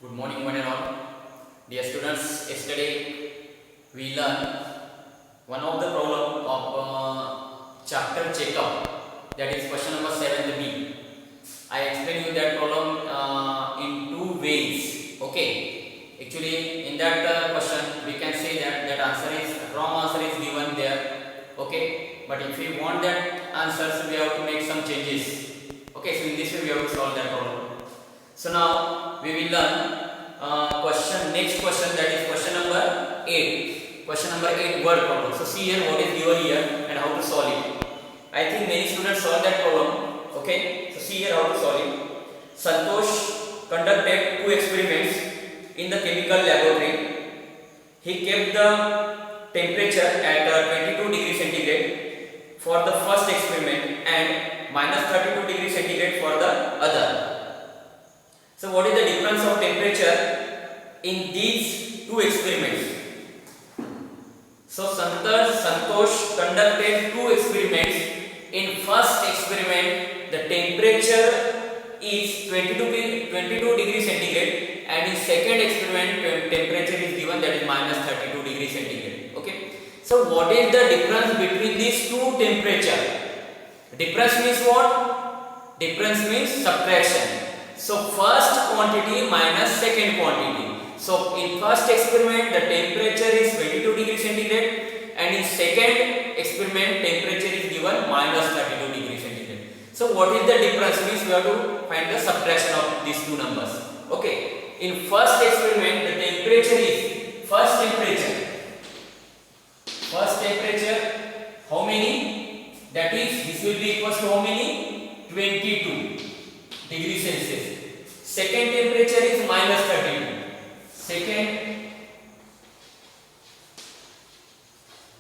Good morning, one and all. Dear students, yesterday we learned one of the problem of chapter checkup, that is question number 7b. I explained you that problem in two ways. Okay, actually in that question we can say that wrong answer is given there. Okay, but if we want that answers, we have to make some changes. Okay, so in this way we have to solve that problem. So now we will learn next question, that is question number 8. Question number 8 word problem. So see here what is given here and how to solve it. I think many students solve that problem. Okay, so see here how to solve it. Santosh conducted two experiments in the chemical laboratory. He kept the temperature at 22 degrees centigrade for the first experiment and minus 32 degrees centigrade for the other. So what is the difference of temperature in these two experiments? So Santosh conducted two experiments. In first experiment the temperature is 22 degrees centigrade, and in second experiment temperature is given, that is minus 32 degrees centigrade. Okay. So what is the difference between these two temperature? Difference means what? Difference means subtraction. So first quantity minus second quantity. So in first experiment the temperature is 22 degrees centigrade, and in second experiment temperature is given minus 32 degrees centigrade. So what is the difference means we have to find the subtraction of these two numbers. Okay. In first experiment the temperature is first temperature how many? That is, this will be equals to how many? 22 degrees Celsius. Second temperature is minus 32. Second,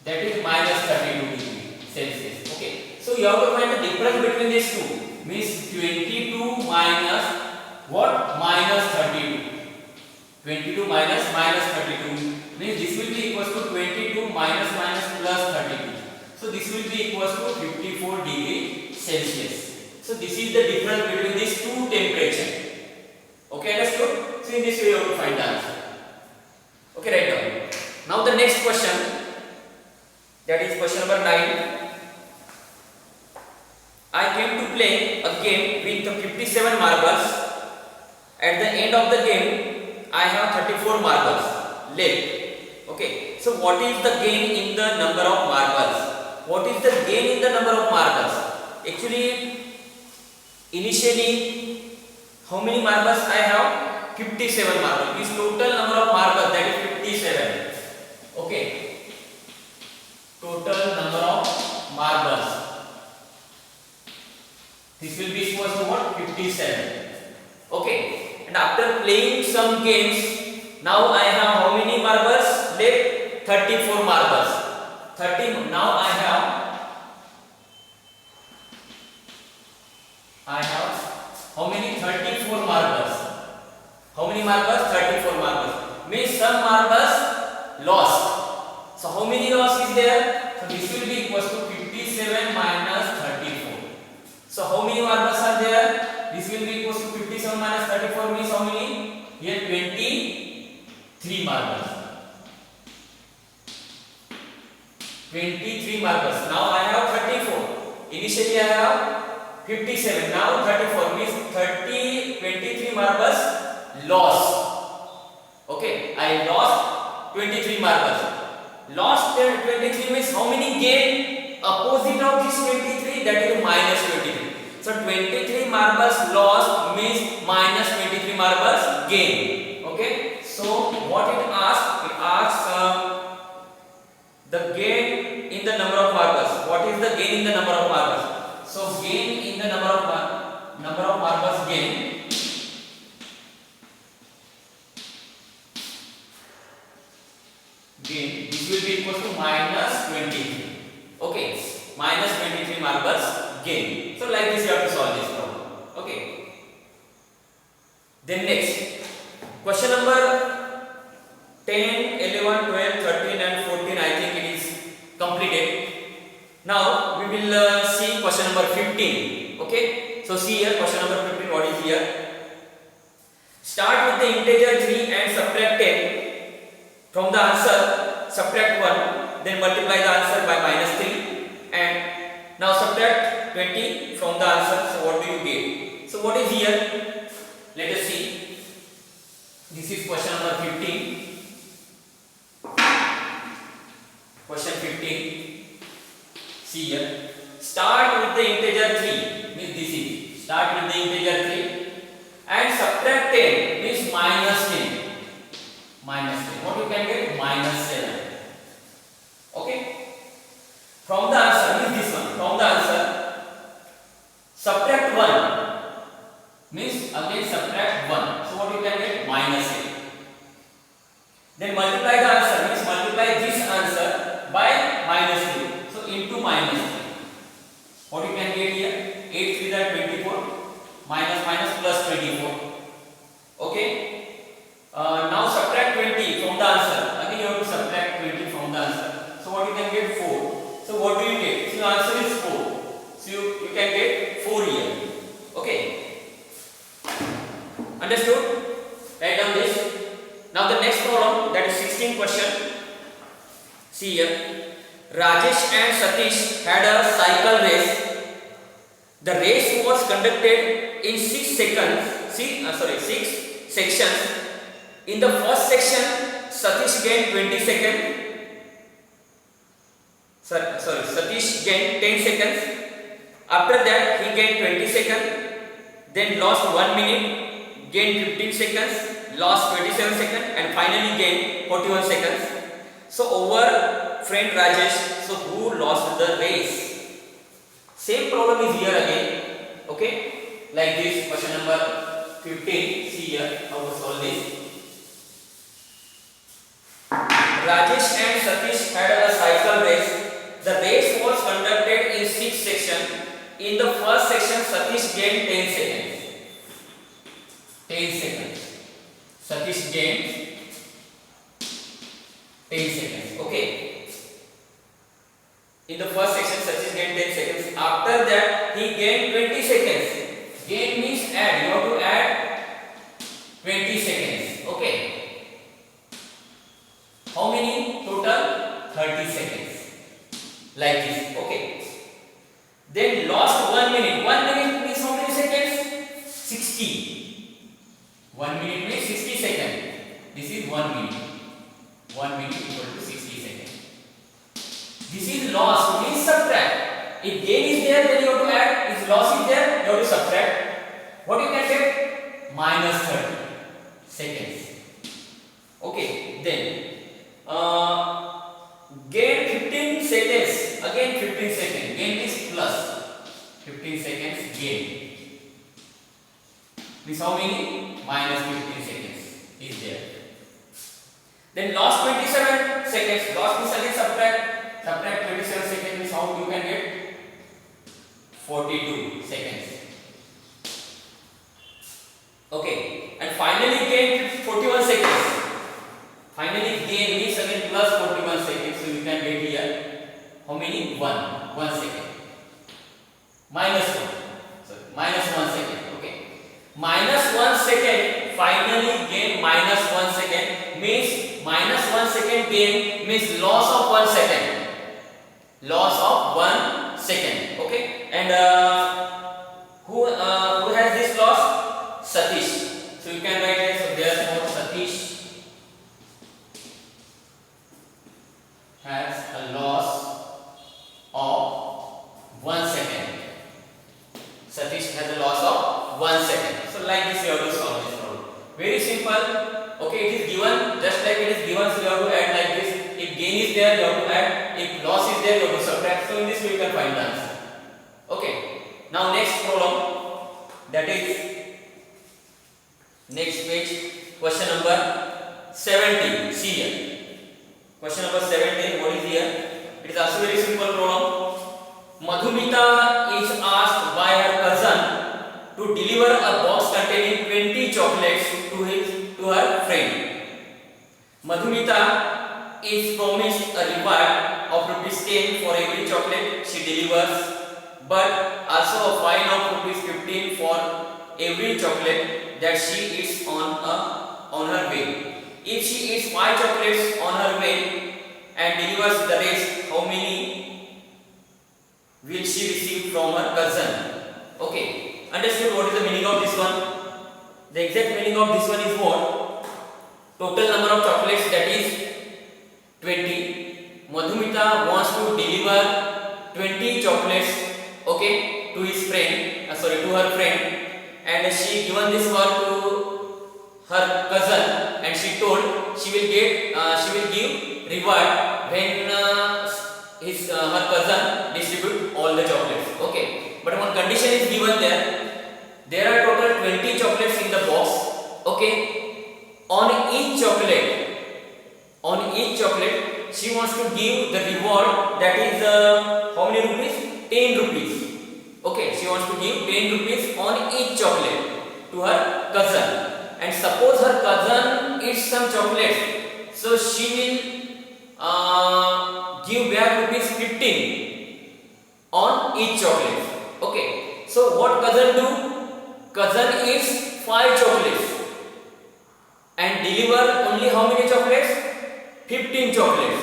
that is minus 32 degrees Celsius. Okay. So you have to find the difference between these two. Means 22 minus what? Minus 32. 22 minus 32 means this will be equals to 22 minus plus 32. So this will be equals to 54 degrees Celsius. So this is the difference between these two temperatures. Okay, understood? So in this way you have to find the answer. Okay, write down. Now the next question, that is question number 9. I came to play a game with 57 marbles. At the end of the game, I have 34 marbles left. Okay, so what is the gain in the number of marbles? What is the gain in the number of marbles? Actually, initially, how many marbles I have? 57 marbles. This total number of marbles, that is 57. Okay. Total number of marbles. This will be equal to what? 57. Okay. And after playing some games, now I have how many marbles left? 34 marbles. 30. Now I have how many? 34 marbles. How many marbles? 34 marbles. Means some marbles lost. So how many loss is there? So this will be equals to 57 minus 34. So how many marbles are there? This will be equals to 57 minus 34 means how many? Here 23 marbles. 23 marbles. Now I have 34. Initially I have 57, now 34 means 23 marbles lost. Okay, I lost 23 marbles. Lost 23 means how many gain? Opposite of this 23, that is minus 23. So 23 marbles lost means minus 23 marbles gain. Okay, so what it asks? It asks the gain in the number of marbles. What is the gain in the number of marbles? So gain in the number of marbles gain. This will be equal to minus 23. Okay, minus 23 marbles gain. So like this you have to solve this problem. Okay. Then next, question number 10, 11, 12, 13 and 14, I think it is completed. Now we will see question number 15. Okay, so see here question number 15, what is here? Start with the integer 3 and subtract 10 from the answer. Subtract 1, then multiply the answer by minus 3, and now subtract 20 from the answer. So what do you get? So what is here? Let us see. This is question number 15. Question 15. See here. Start with the integer 3, means this is. Start with the integer 3 and subtract 10, means minus 10. Minus 10. What you can get? Minus 7. Okay. From the answer, means this one. From the answer, subtract 1, means again subtract 1. So what you can get? Minus 8. Then multiply the answer, means multiply this answer by minus 3. So into minus 3. What you can get here? 8 3 are 24. Minus minus plus 24. Okay. Now subtract 20 from the answer. Again you have to subtract 20 from the answer. So what you can get? 4. So what do you get? So your answer is 4. So you can get 4 here. Okay. Understood? Write down this. Now the next problem, that is 16th question. See here. Rajesh and Satish had a cycle race. The race was conducted in 6 sections. 6 sections. In the first section, Satish gained 20 seconds. Satish gained 10 seconds. After that, he gained 20 seconds. Then lost 1 minute, gained 15 seconds, lost 27 seconds, and finally gained 41 seconds. So over friend Rajesh, so who lost the race? Same problem is here again. Okay, like this, question number 15. See here how to solve this. Rajesh and Satish had a cycle race. The race was conducted in 6 sections. In the first section, Satish gained 10 seconds. 10 seconds. Satish gained 10 seconds. Okay. In the first section, Satish gained 10 seconds. After that, he gained 20 seconds. Gain means add. You have to add 20 seconds. Okay. How many total? 30 seconds. Like this. Okay. Then lost 1 minute. 1 minute means how many seconds? 60. 1 minute means 60 seconds. This is 1 minute. 1 minute equal to 60 seconds. This is loss, means subtract. If gain is there, then you have to add. If loss is there, you have to subtract. What you can get? Minus 30 seconds. Okay. Then gain 15 seconds. Again 15 seconds. Gain is plus 15 seconds gain. This how many? Minus 15 seconds is there. Then lost 27 seconds. Lost means again subtract. Subtract 27 seconds means how you can get? 42 seconds. Okay. And finally gain 41 seconds. Finally gain means again plus 41 seconds. So you can get here how many? 1 second. Minus 1. Sorry, minus 1 second. Okay. Minus 1 second. Finally gain minus 1 second means minus 1 second gain means loss of 1 second. Loss of 1 second. Okay. And who has this loss? Satish. So you can write it. So therefore Satish has a loss of 1 second. Satish has a loss of 1 second. So like this you have to solve this problem. Very simple. Okay, it is given. Just like it is given, so you have to add like this. If gain is there, you have to add. If loss is there, you have to subtract. So in this way you can find the answer. Okay. Now next problem. That is next page. Question number 17. See here. Question number 17. What is here? It is also very simple problem. Madhumita is asked by her cousin to deliver a box containing 20 chocolates to her friend. Madhumita is promised a reward of ₹10 for every chocolate she delivers, but also a fine of ₹15 for every chocolate that she eats on her way. If she eats 5 chocolates on her way and delivers the rest, how many will she receive from her cousin? Okay, understood what is the meaning of this one? The exact meaning of this one is what? Total number of chocolates, that is 20. Madhumita wants to deliver 20 chocolates, okay, to his friend, to her friend, and she given this work to her cousin, and she told she will give reward when her cousin distribute all the chocolates. Okay, but one condition is given there. There are total 20 chocolates in the box. Okay, on each chocolate, she wants to give the reward, that is how many rupees? 10 rupees. Okay, she wants to give 10 rupees on each chocolate to her cousin. And suppose her cousin eats some chocolates, so she will give back rupees 15 on each chocolate. Okay, so what cousin do? Cousin eats 5 chocolates and deliver only how many chocolates? 15 chocolates.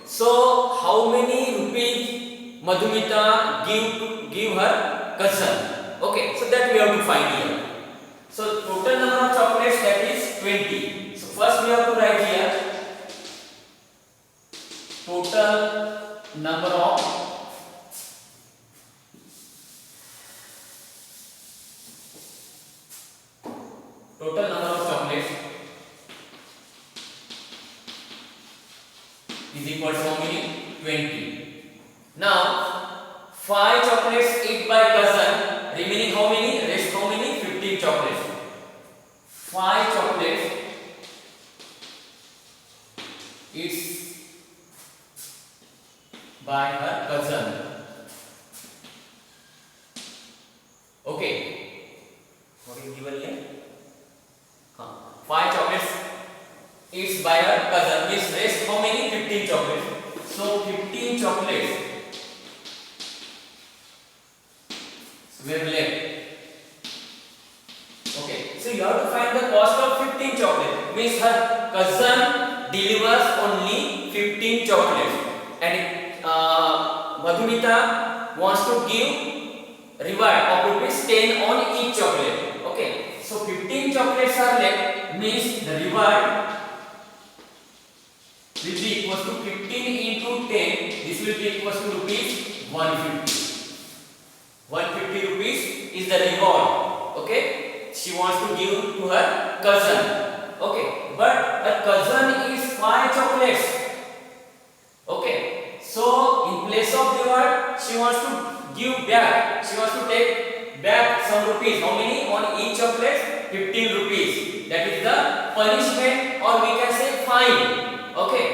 So how many rupees Madhumita give her cousin? Okay, so that we have to find here. So total number of chocolates, that is 20. So first we have to write here total number of chocolates is equal to how many? 20. Now 5 chocolates eat by cousin, remaining how many? Rest how many? 15 chocolates. 5 chocolates eats by her cousin. Okay, what is given here? 5 chocolates eats by her cousin, means rest how many? 15 chocolates. So 15 chocolates were left. Okay, so you have to find the cost of 15 chocolates, means her cousin delivers only 15 chocolates, and Madhumita wants to give reward of rupees 10 on each chocolate. Okay, so 15 chocolates are left, means the reward will be equal to 15 into 10. This will be equal to rupees 150. 150 rupees is the reward. Okay, she wants to give to her cousin. Okay, but her cousin is 5 chocolates. Okay, so in place of reward, she wants to give back. She wants to take back some rupees. How many on each chocolate? 15 rupees. That is the punishment, or we can say fine. Okay,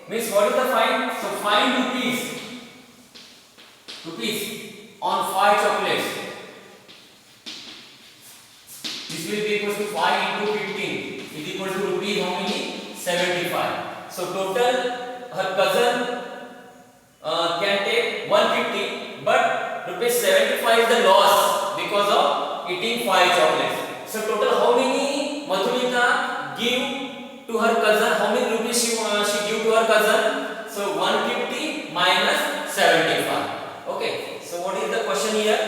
means what is the fine? So fine rupees on 5 chocolates. This will be equal to 5 into 15 is equal to rupees how many? 75. So total her cousin can take 150, but rupees 75 is the loss because of eating 5 chocolates. So total how many Madhumita give to her cousin? How many rupees she give to her cousin? So 150 minus 75. Okay, so what is the question here?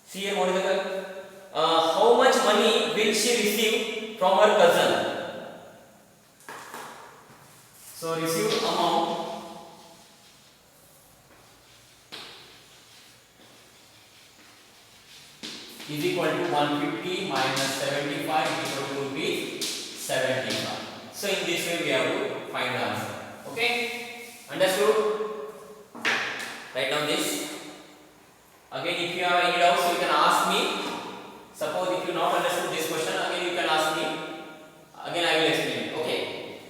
See here, what is the question? How much money will she receive from her cousin? So received amount is equal to 150 minus 75 is equal to rupees 75. So in this way we have to find the answer. Okay, understood? Write down this. Again, if you have any doubts, you can ask me. Suppose if you not understood this question, again you can ask me. Again I will explain. Okay.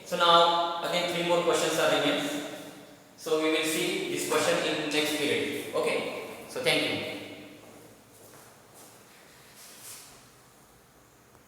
So now again 3 more questions are remaining. So we will see this question in next period. Okay. So thank you.